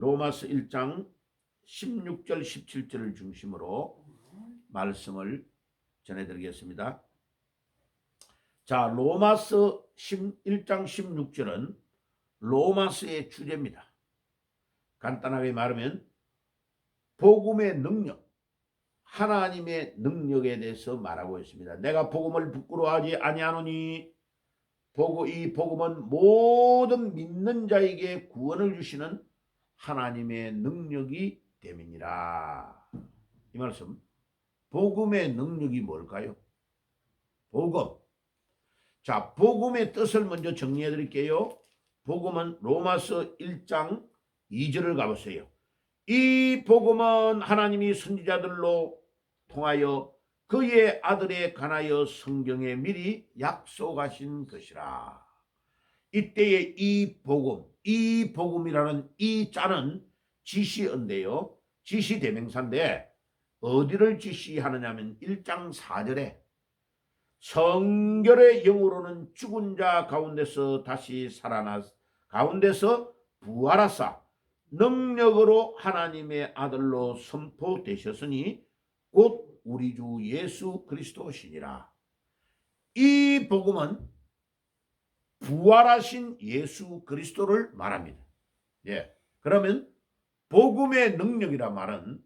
로마서 1장 16절 17절을 중심으로 말씀을 전해드리겠습니다. 자, 로마서 1장 16절은 로마서의 주제입니다. 간단하게 말하면 복음의 능력, 하나님의 능력에 대해서 말하고 있습니다. 내가 복음을 부끄러워하지 아니하노니 이 복음은 모든 믿는 자에게 구원을 주시는 하나님의 능력이 됨이니라. 이 말씀, 복음의 능력이 뭘까요? 복음. 자, 복음의 뜻을 먼저 정리해 드릴게요. 복음은 로마서 1장 2절을 가보세요. 이 복음은 하나님이 선지자들로 통하여 그의 아들에 관하여 성경에 미리 약속하신 것이라. 이때의 이 복음이라는 이 자는 지시어인데요. 지시대명사인데 어디를 지시하느냐면 1장 4절에 성결의 영으로는 죽은 자 가운데서 다시 살아나 가운데서 부활하사 능력으로 하나님의 아들로 선포되셨으니 곧 우리 주 예수 그리스도시니라. 이 복음은 부활하신 예수 그리스도를 말합니다. 예. 그러면 복음의 능력이라 말은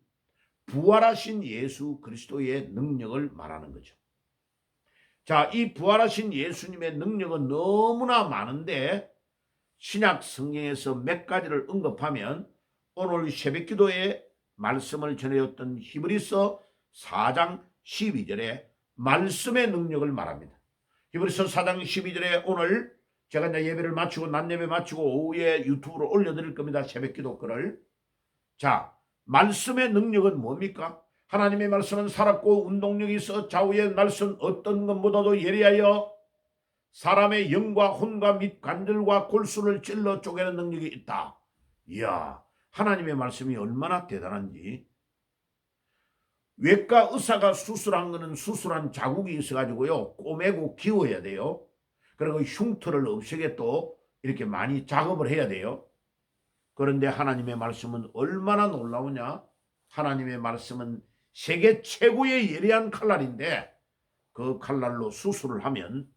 부활하신 예수 그리스도의 능력을 말하는 거죠. 자, 이 부활하신 예수님의 능력은 너무나 많은데 신약 성경에서 몇 가지를 언급하면 오늘 새벽기도에 말씀을 전해줬던 히브리서 4장 12절에 말씀의 능력을 말합니다. 히브리서 4장 12절에 오늘 제가 이제 예배를 마치고 낮 예배 마치고 오후에 유튜브로 올려드릴 겁니다. 새벽기도 거를. 자, 말씀의 능력은 뭡니까? 하나님의 말씀은 살았고 운동력이 있어 좌우의 날선 어떤 것보다도 예리하여 사람의 영과 혼과 및 관절과 골수를 찔러 쪼개는 능력이 있다. 이야, 하나님의 말씀이 얼마나 대단한지. 외과 의사가 수술한 거는 수술한 자국이 있어가지고요 꼬매고 기워야 돼요. 그리고 흉터를 없애게 또 이렇게 많이 작업을 해야 돼요. 그런데 하나님의 말씀은 얼마나 놀라우냐. 하나님의 말씀은 세계 최고의 예리한 칼날인데 그 칼날로 수술을 하면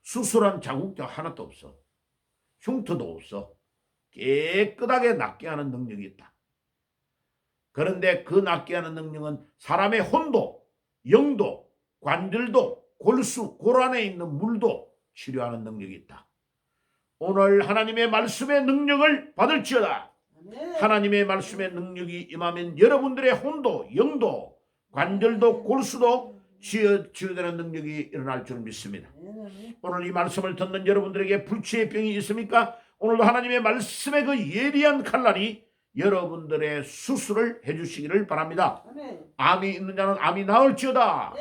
수술한 자국도 하나도 없어. 흉터도 없어. 깨끗하게 낫게 하는 능력이 있다. 그런데 그 낫게 하는 능력은 사람의 혼도, 영도, 관절도, 골수, 골 안에 있는 물도 치료하는 능력이 있다. 오늘 하나님의 말씀의 능력을 받을지어다. 하나님의 말씀의 능력이 임하면 여러분들의 혼도, 영도, 관절도, 골수도 치유되는 능력이 일어날 줄 믿습니다. 오늘 이 말씀을 듣는 여러분들에게 불치의 병이 있습니까? 오늘도 하나님의 말씀의 그 예리한 칼날이 여러분들의 수술을 해주시기를 바랍니다. 암이 있는 자는 암이 나을지어다.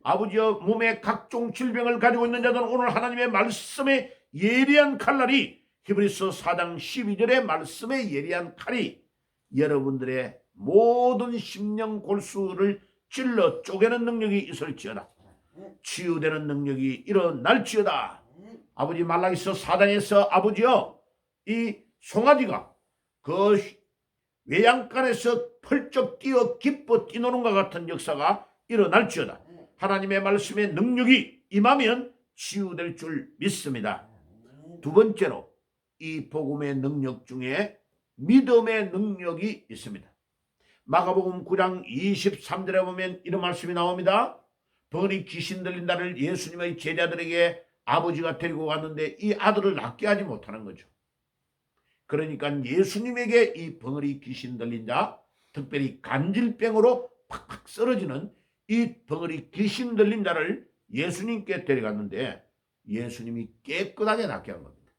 아버지여, 몸에 각종 질병을 가지고 있는 자들은 오늘 하나님의 말씀의 예리한 칼날이 히브리서 4장 12절의 말씀의 예리한 칼이 여러분들의 모든 심령 골수를 찔러 쪼개는 능력이 있을지어다. 치유되는 능력이 일어날지어다. 아버지, 말라기서 4장에서 아버지여, 이 송아지가 그 외양간에서 펄쩍 뛰어 기뻐 뛰노는 것 같은 역사가 일어날지어다. 하나님의 말씀의 능력이 임하면 치유될 줄 믿습니다. 두 번째로 이 복음의 능력 중에 믿음의 능력이 있습니다. 마가복음 9장 23절에 보면 이런 말씀이 나옵니다. 벙어리 귀신 들린 자를 예수님의 제자들에게 아버지가 데리고 갔는데 이 아들을 낫게 하지 못하는 거죠. 그러니까 예수님에게 이 벙어리 귀신 들린 자, 특별히 간질병으로 팍팍 쓰러지는 이 벙어리 귀신 들린 자를 예수님께 데려갔는데 예수님이 깨끗하게 낫게 한 겁니다.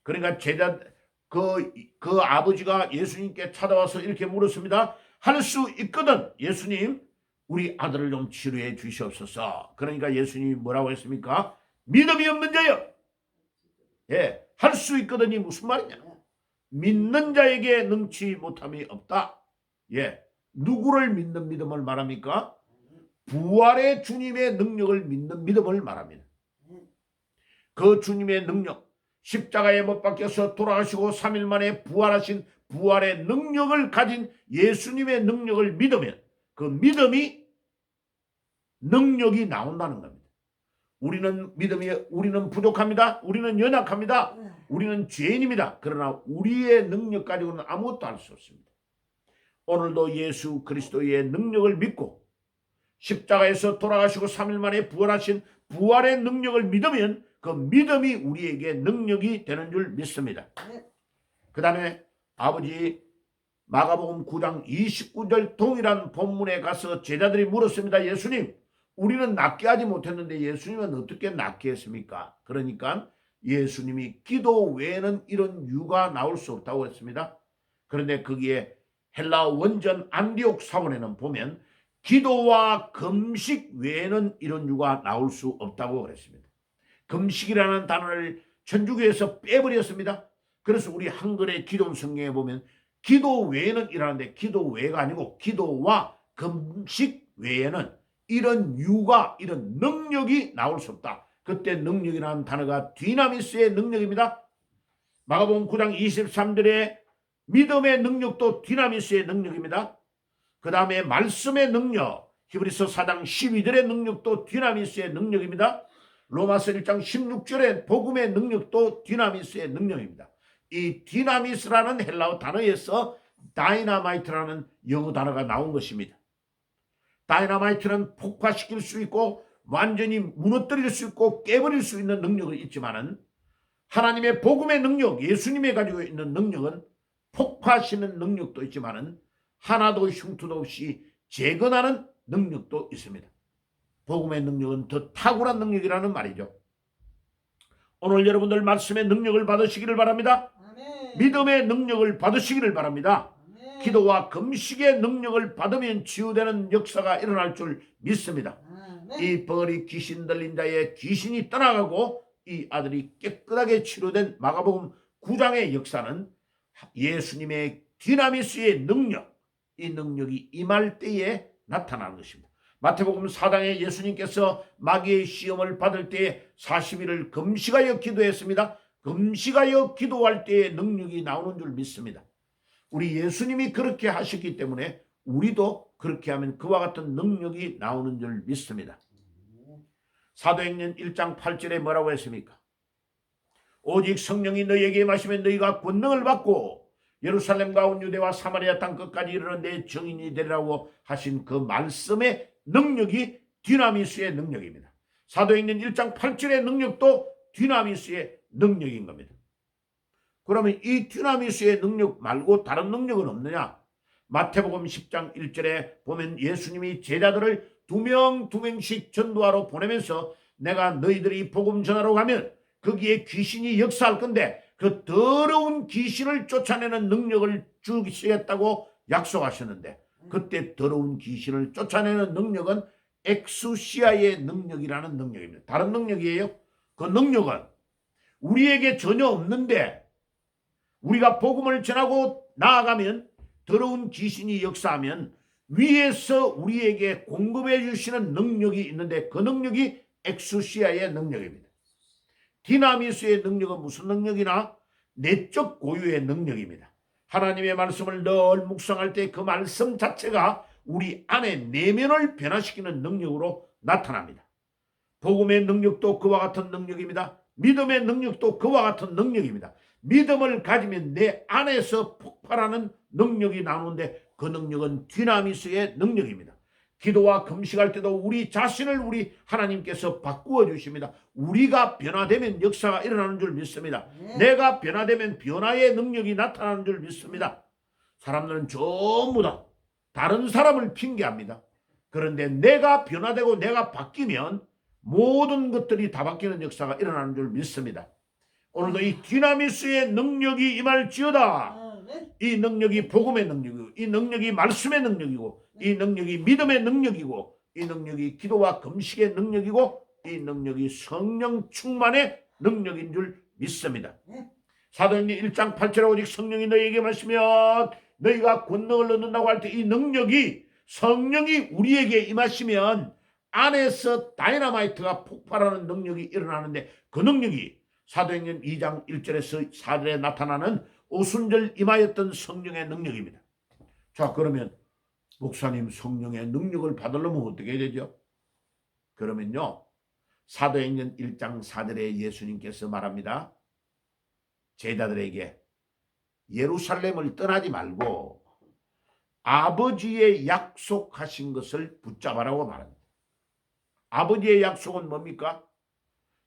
그러니까 제자 그 아버지가 예수님께 찾아와서 이렇게 물었습니다. 할 수 있거든 예수님, 우리 아들을 좀 치료해 주시옵소서. 그러니까 예수님이 뭐라고 했습니까? 믿음이 없는 자여. 예, 할 수 있거든이 무슨 말이냐? 믿는 자에게 능치 못함이 없다. 예, 누구를 믿는 믿음을 말합니까? 부활의 주님의 능력을 믿는 믿음을 말합니다. 그 주님의 능력, 십자가에 못 박혀서 돌아가시고 3일 만에 부활하신 부활의 능력을 가진 예수님의 능력을 믿으면 그 믿음이 능력이 나온다는 겁니다. 우리는 부족합니다. 우리는 연약합니다. 우리는 죄인입니다. 그러나 우리의 능력 가지고는 아무것도 할 수 없습니다. 오늘도 예수 그리스도의 능력을 믿고 십자가에서 돌아가시고 3일 만에 부활하신 부활의 능력을 믿으면 그 믿음이 우리에게 능력이 되는 줄 믿습니다. 그 다음에 아버지 마가복음 9장 29절 동일한 본문에 가서 제자들이 물었습니다. 예수님, 우리는 낫게 하지 못했는데 예수님은 어떻게 낫게 했습니까? 그러니까 예수님이 기도 외에는 이런 유가 나올 수 없다고 했습니다. 그런데 거기에 헬라 원전 안디옥 사본에는 보면 기도와 금식 외에는 이런 유가 나올 수 없다고 그랬습니다. 금식이라는 단어를 천주교에서 빼버렸습니다. 그래서 우리 한글의 기독 성경에 보면 기도 외에는 이라는데 기도 외가 아니고 기도와 금식 외에는 이런 유가 이런 능력이 나올 수 없다. 그때 능력이라는 단어가 디나미스의 능력입니다. 마가복음 9장 23절에 믿음의 능력도 디나미스의 능력입니다. 그 다음에 말씀의 능력, 히브리서 4장 12절의 능력도 디나미스의 능력입니다. 로마서 1장 16절의 복음의 능력도 디나미스의 능력입니다. 이 디나미스라는 헬라어 단어에서 다이나마이트라는 영어 단어가 나온 것입니다. 다이나마이트는 폭파시킬 수 있고 완전히 무너뜨릴 수 있고 깨버릴 수 있는 능력이 있지만은 하나님의 복음의 능력, 예수님이 가지고 있는 능력은 폭파시키는 능력도 있지만은 하나도 흉터도 없이 재건하는 능력도 있습니다. 복음의 능력은 더 탁월한 능력이라는 말이죠. 오늘 여러분들 말씀의 능력을 받으시기를 바랍니다. 아멘. 믿음의 능력을 받으시기를 바랍니다. 아멘. 기도와 금식의 능력을 받으면 치유되는 역사가 일어날 줄 믿습니다. 아멘. 이 벌이 귀신 들린 자의 귀신이 떠나가고 이 아들이 깨끗하게 치료된 마가복음 9장의 역사는 예수님의 디나미스의 능력, 이 능력이 임할 때에 나타나는 것입니다. 마태복음 4장에 예수님께서 마귀의 시험을 받을 때에 40일을 금식하여 기도했습니다. 금식하여 기도할 때에 능력이 나오는 줄 믿습니다. 우리 예수님이 그렇게 하셨기 때문에 우리도 그렇게 하면 그와 같은 능력이 나오는 줄 믿습니다. 사도행전 1장 8절에 뭐라고 했습니까? 오직 성령이 너희에게 임하시면 너희가 권능을 받고 예루살렘과 온 유대와 사마리아 땅 끝까지 이르러 내 증인이 되리라고 하신 그 말씀의 능력이 디나미스의 능력입니다. 사도행전 1장 8절의 능력도 디나미스의 능력인 겁니다. 그러면 이 디나미스의 능력 말고 다른 능력은 없느냐? 마태복음 10장 1절에 보면 예수님이 제자들을 두 명씩 전도하러 보내면서 내가 너희들이 복음 전하러 가면 거기에 귀신이 역사할 건데 그 더러운 귀신을 쫓아내는 능력을 주시겠다고 약속하셨는데 그때 더러운 귀신을 쫓아내는 능력은 엑수시아의 능력이라는 능력입니다. 다른 능력이에요. 그 능력은 우리에게 전혀 없는데 우리가 복음을 전하고 나아가면 더러운 귀신이 역사하면 위에서 우리에게 공급해 주시는 능력이 있는데 그 능력이 엑수시아의 능력입니다. 디나미스의 능력은 무슨 능력이나 내적 고유의 능력입니다. 하나님의 말씀을 늘 묵상할 때 그 말씀 자체가 우리 안에 내면을 변화시키는 능력으로 나타납니다. 복음의 능력도 그와 같은 능력입니다. 믿음의 능력도 그와 같은 능력입니다. 믿음을 가지면 내 안에서 폭발하는 능력이 나오는데 그 능력은 디나미스의 능력입니다. 기도와 금식할 때도 우리 자신을 우리 하나님께서 바꾸어 주십니다. 우리가 변화되면 역사가 일어나는 줄 믿습니다. 내가 변화되면 변화의 능력이 나타나는 줄 믿습니다. 사람들은 전부 다 다른 사람을 핑계합니다. 그런데 내가 변화되고 내가 바뀌면 모든 것들이 다 바뀌는 역사가 일어나는 줄 믿습니다. 오늘도 이 디나미스의 능력이 임할지어다. 이 능력이 복음의 능력이고 이 능력이 말씀의 능력이고 이 능력이 믿음의 능력이고 이 능력이 기도와 금식의 능력이고 이 능력이 성령 충만의 능력인 줄 믿습니다. 사도행전 1장 8절에 오직 성령이 너희에게 마시면 너희가 권능을 얻는다고 할 때 이 능력이 성령이 우리에게 임하시면 안에서 다이나마이트가 폭발하는 능력이 일어나는데 그 능력이 사도행전 2장 1절에서 4절에 나타나는 오순절 임하였던 성령의 능력입니다. 자, 그러면 목사님, 성령의 능력을 받으려면 어떻게 되죠? 그러면요, 사도행전 1장 4절에 예수님께서 말합니다. 제자들에게 예루살렘을 떠나지 말고 아버지의 약속하신 것을 붙잡아라고 말합니다. 아버지의 약속은 뭡니까?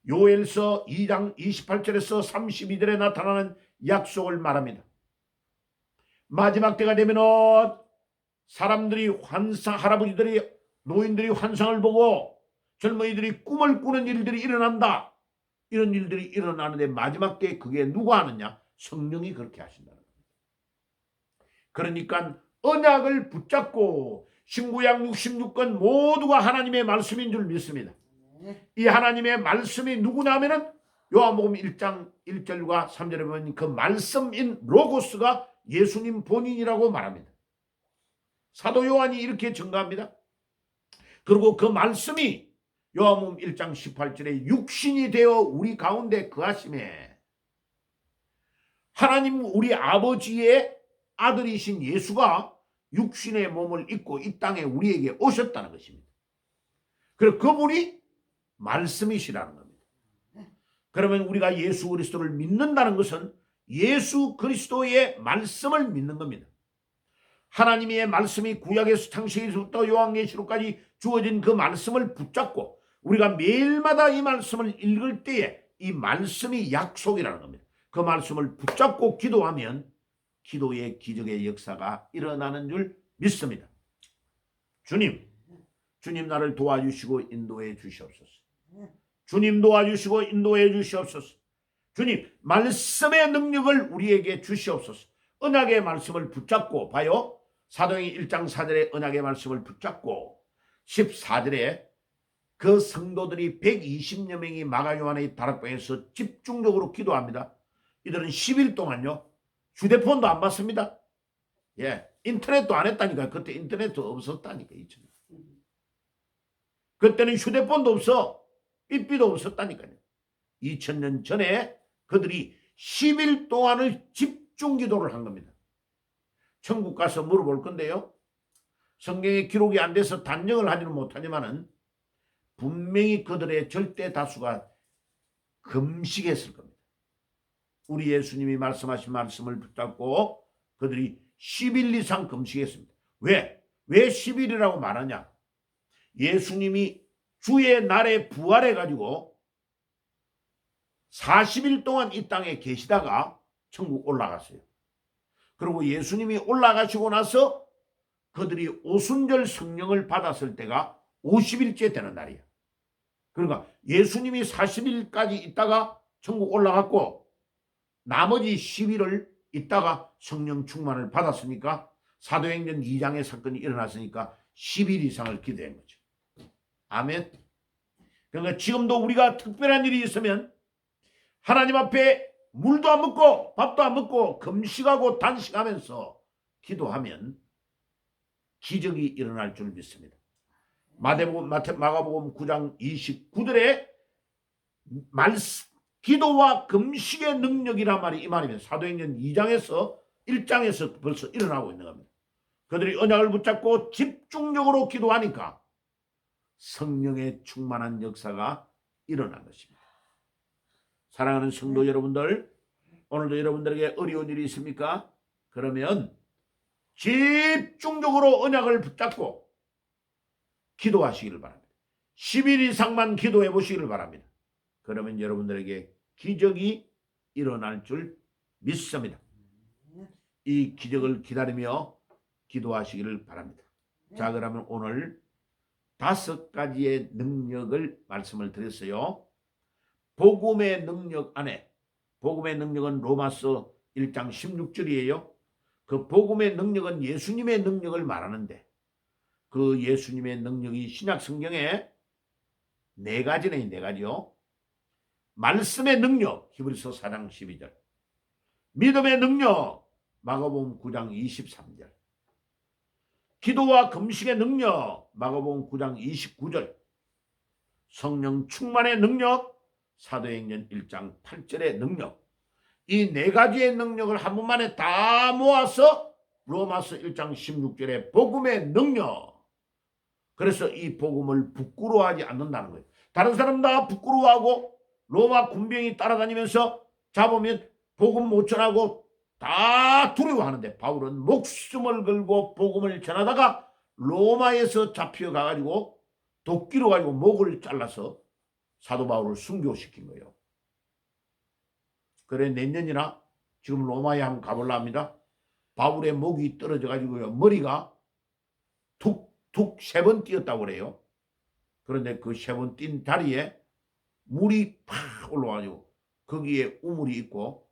요엘서 2장 28절에서 32절에 나타나는 약속을 말합니다. 마지막 때가 되면은 사람들이 할아버지들이, 노인들이 환상을 보고 젊은이들이 꿈을 꾸는 일들이 일어난다. 이런 일들이 일어나는데 마지막 때에 그게 누가 하느냐? 성령이 그렇게 하신다는 겁니다. 그러니까 언약을 붙잡고 신구약 66권 모두가 하나님의 말씀인 줄 믿습니다. 이 하나님의 말씀이 누구냐 하면은 요한복음 1장 1절과 3절에 보면 그 말씀인 로고스가 예수님 본인이라고 말합니다. 사도 요한이 이렇게 증거합니다. 그리고 그 말씀이 요한복음 1장 18절에 육신이 되어 우리 가운데 거하심에 하나님 우리 아버지의 아들이신 예수가 육신의 몸을 입고 이 땅에 우리에게 오셨다는 것입니다. 그래서 그분이 말씀이시라는 겁니다. 그러면 우리가 예수 그리스도를 믿는다는 것은 예수 그리스도의 말씀을 믿는 겁니다. 하나님의 말씀이 구약에서 창세기부터 요한계시록까지 주어진 그 말씀을 붙잡고 우리가 매일마다 이 말씀을 읽을 때에 이 말씀이 약속이라는 겁니다. 그 말씀을 붙잡고 기도하면 기도의 기적의 역사가 일어나는 줄 믿습니다. 주님 나를 도와주시고 인도해 주시옵소서. 주님 도와주시고 인도해 주시옵소서. 주님 말씀의 능력을 우리에게 주시옵소서. 언약의 말씀을 붙잡고 봐요. 사도행전 1장 4절에 언약의 말씀을 붙잡고 14절에 그 성도들이 120여 명이 마가요한의 다락방에서 집중적으로 기도합니다. 이들은 10일 동안요 휴대폰도 안 받습니다. 예, 인터넷도 안 했다니까. 그때 인터넷도 없었다니까. 2000년. 그때는 휴대폰도 없어. 삐삐도 없었다니까요. 2000년 전에 그들이 10일 동안을 집중 기도를 한 겁니다. 천국 가서 물어볼 건데요. 성경에 기록이 안 돼서 단정을 하지는 못하지만은 분명히 그들의 절대 다수가 금식했을 겁니다. 우리 예수님이 말씀하신 말씀을 붙잡고 그들이 10일 이상 금식했습니다. 왜 10일이라고 말하냐? 예수님이 주의 날에 부활해가지고 40일 동안 이 땅에 계시다가 천국 올라갔어요. 그리고 예수님이 올라가시고 나서 그들이 오순절 성령을 받았을 때가 50일째 되는 날이에요. 그러니까 예수님이 40일까지 있다가 천국 올라갔고 나머지 10일을 있다가 성령 충만을 받았으니까 사도행전 2장의 사건이 일어났으니까 10일 이상을 기도한 거죠. 아멘. 그러니까 지금도 우리가 특별한 일이 있으면 하나님 앞에 물도 안 먹고 밥도 안 먹고 금식하고 단식하면서 기도하면 기적이 일어날 줄 믿습니다. 마가복음 9장 29절에 기도와 금식의 능력이란 말이 이 말이면 사도행전 2장에서 1장에서 벌써 일어나고 있는 겁니다. 그들이 언약을 붙잡고 집중적으로 기도하니까 성령의 충만한 역사가 일어난 것입니다. 사랑하는 성도 여러분들, 오늘도 여러분들에게 어려운 일이 있습니까? 그러면 집중적으로 언약을 붙잡고 기도하시기를 바랍니다. 10일 이상만 기도해 보시기를 바랍니다. 그러면 여러분들에게 기적이 일어날 줄 믿습니다. 이 기적을 기다리며 기도하시기를 바랍니다. 자, 그러면 오늘 5가지의 능력을 말씀을 드렸어요. 복음의 능력 안에, 복음의 능력은 로마서 1장 16절이에요. 그 복음의 능력은 예수님의 능력을 말하는데 그 예수님의 능력이 신약 성경에 4가지네, 4가지요. 말씀의 능력, 히브리서 4장 12절. 믿음의 능력, 마가복음 9장 23절. 기도와 금식의 능력, 마가복음 9장 29절. 성령 충만의 능력, 사도행전 1장 8절의 능력. 이 네 가지의 능력을 한 번만에 다 모아서 로마서 1장 16절에 복음의 능력. 그래서 이 복음을 부끄러워하지 않는다는 거예요. 다른 사람 다 부끄러워하고 로마 군병이 따라다니면서 잡으면 복음 못 전하고 다 두려워하는데 바울은 목숨을 걸고 복음을 전하다가 로마에서 잡혀가가지고 도끼로 가지고 목을 잘라서 사도 바울을 순교시킨 거예요. 그래 내년이나 지금 로마에 한번 가보려 합니다. 바울의 목이 떨어져 가지고요 머리가 툭툭 3번 뛰었다고 그래요. 그런데 그 3번 뛴 자리에 물이 팍 올라와가지고 거기에 우물이 있고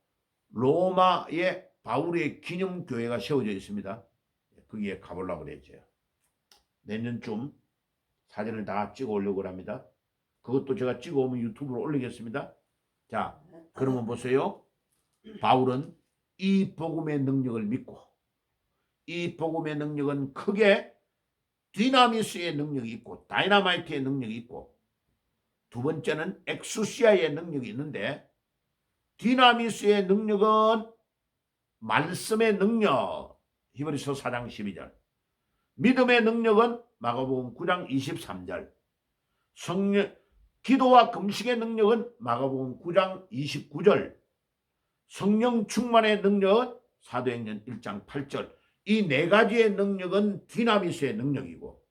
로마에 바울의 기념교회가 세워져 있습니다. 거기에 가보려고 그랬죠. 내년쯤 사진을 다 찍어 오려고 합니다. 그것도 제가 찍어 오면 유튜브로 올리겠습니다. 자, 그러면 보세요. 바울은 이 복음의 능력을 믿고 이 복음의 능력은 크게 디나미스의 능력이 있고 다이나마이트의 능력이 있고 두 번째는 엑수시아의 능력이 있는데 디나미스의 능력은 말씀의 능력 히브리서 4장 12절 믿음의 능력은 마가복음 9장 23절 성령 기도와 금식의 능력은 마가복음 9장 29절 성령 충만의 능력은 사도행전 1장 8절 이 네 가지의 능력은 디나미스의 능력이고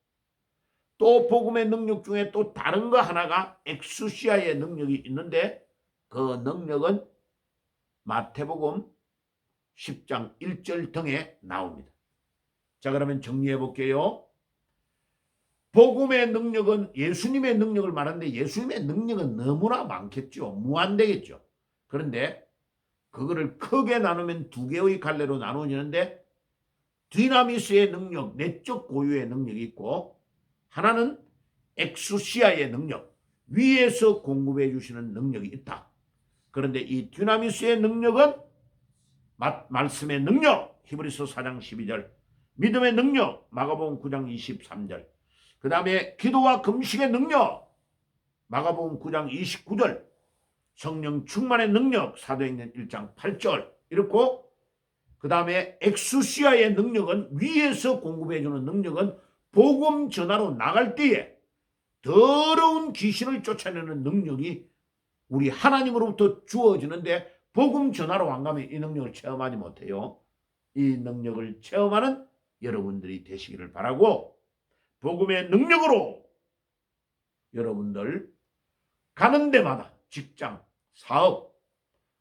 또 복음의 능력 중에 또 다른 거 하나가 엑수시아의 능력이 있는데 그 능력은 마태복음 10장 1절 등에 나옵니다. 자 그러면 정리해 볼게요. 복음의 능력은 예수님의 능력을 말하는데 예수님의 능력은 너무나 많겠죠. 무한되겠죠. 그런데 그거를 크게 나누면 두 개의 갈래로 나누어지는데 디나미스의 능력, 내적 고유의 능력이 있고 하나는 엑수시아의 능력, 위에서 공급해 주시는 능력이 있다. 그런데 이 디나미스의 능력은 말씀의 능력, 히브리서 4장 12절, 믿음의 능력, 마가복음 9장 23절, 그 다음에 기도와 금식의 능력, 마가복음 9장 29절, 성령 충만의 능력, 사도행전 1장 8절, 이렇고 그 다음에 엑수시아의 능력은 위에서 공급해주는 능력은 복음 전하러 나갈 때에 더러운 귀신을 쫓아내는 능력이 우리 하나님으로부터 주어지는데 복음 전하러 안 가면 이 능력을 체험하지 못해요. 이 능력을 체험하는 여러분들이 되시기를 바라고 복음의 능력으로 여러분들 가는 데마다 직장, 사업,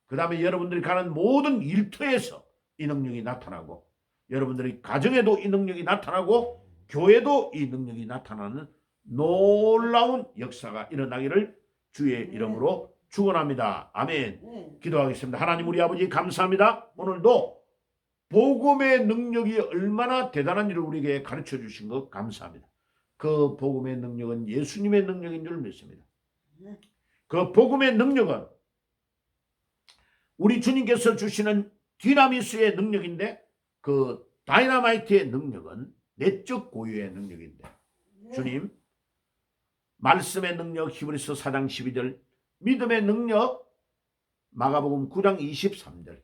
그 다음에 여러분들이 가는 모든 일터에서 이 능력이 나타나고 여러분들이 가정에도 이 능력이 나타나고 교회도 이 능력이 나타나는 놀라운 역사가 일어나기를 주의 이름으로 축원합니다. 아멘. 기도하겠습니다. 하나님 우리 아버지 감사합니다. 오늘도 복음의 능력이 얼마나 대단한 일을 우리에게 가르쳐 주신 것 감사합니다. 그 복음의 능력은 예수님의 능력인 줄 믿습니다. 그 복음의 능력은 우리 주님께서 주시는 디나미스의 능력인데 그 다이나마이트의 능력은 내적 고유의 능력인데 주님 말씀의 능력 히브리서 4장 12절 믿음의 능력 마가복음 9장 23절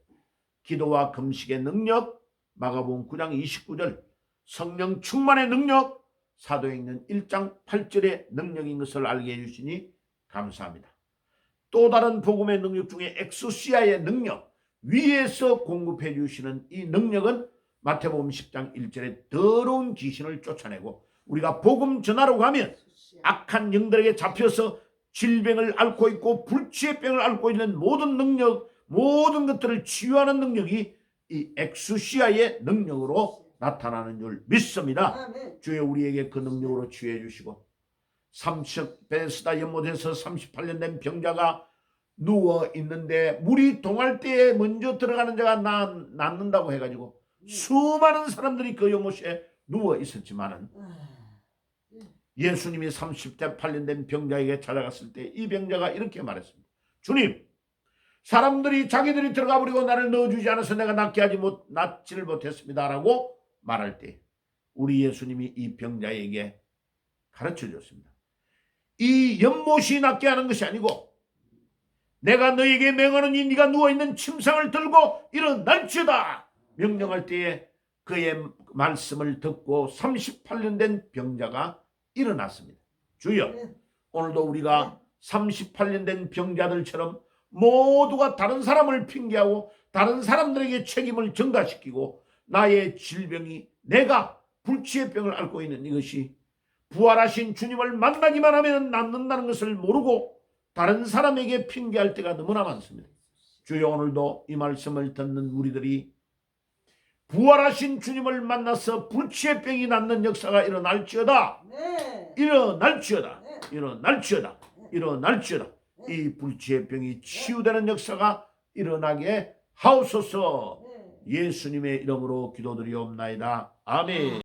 기도와 금식의 능력 마가복음 9장 29절 성령 충만의 능력 사도행전 1장 8절의 능력인 것을 알게 해주시니 감사합니다. 또 다른 복음의 능력 중에 엑소시아의 능력 위에서 공급해 주시는 이 능력은 마태복음 10장 1절에 더러운 귀신을 쫓아내고 우리가 복음 전하러 가면 악한 영들에게 잡혀서 질병을 앓고 있고 불치의 병을 앓고 있는 모든 능력 모든 것들을 치유하는 능력이 이 엑수시아의 능력으로 나타나는 줄 믿습니다. 주여 우리에게 그 능력으로 치유해 주시고 베데스다 연못에서 38년 된 병자가 누워 있는데 물이 동할 때에 먼저 들어가는 자가 낫는다고 해가지고 수많은 사람들이 그 연못에 누워 있었지만은 예수님이 38년 된 병자에게 찾아갔을 때 이 병자가 이렇게 말했습니다. 주님, 사람들이 자기들이 들어가 버리고 나를 넣어주지 않아서 내가 낫지를 못했습니다 라고 말할 때 우리 예수님이 이 병자에게 가르쳐 줬습니다. 이 연못이 낫게 하는 것이 아니고 내가 너에게 명하노니 네가 누워있는 침상을 들고 일어날지어다. 명령할 때에 그의 말씀을 듣고 38년 된 병자가 일어났습니다. 주여, 오늘도 우리가 38년 된 병자들처럼 모두가 다른 사람을 핑계하고 다른 사람들에게 책임을 전가시키고 나의 질병이 내가 불치의 병을 앓고 있는 이것이 부활하신 주님을 만나기만 하면 낫는다는 것을 모르고 다른 사람에게 핑계할 때가 너무나 많습니다. 주여, 오늘도 이 말씀을 듣는 우리들이 부활하신 주님을 만나서 불치의 병이 낫는 역사가 일어날지어다. 네. 일어날지어다. 네. 일어날지어다. 일어날지어다. 이 불치의 병이 치유되는 역사가 일어나게 하옵소서. 네. 예수님의 이름으로 기도드리옵나이다. 아멘.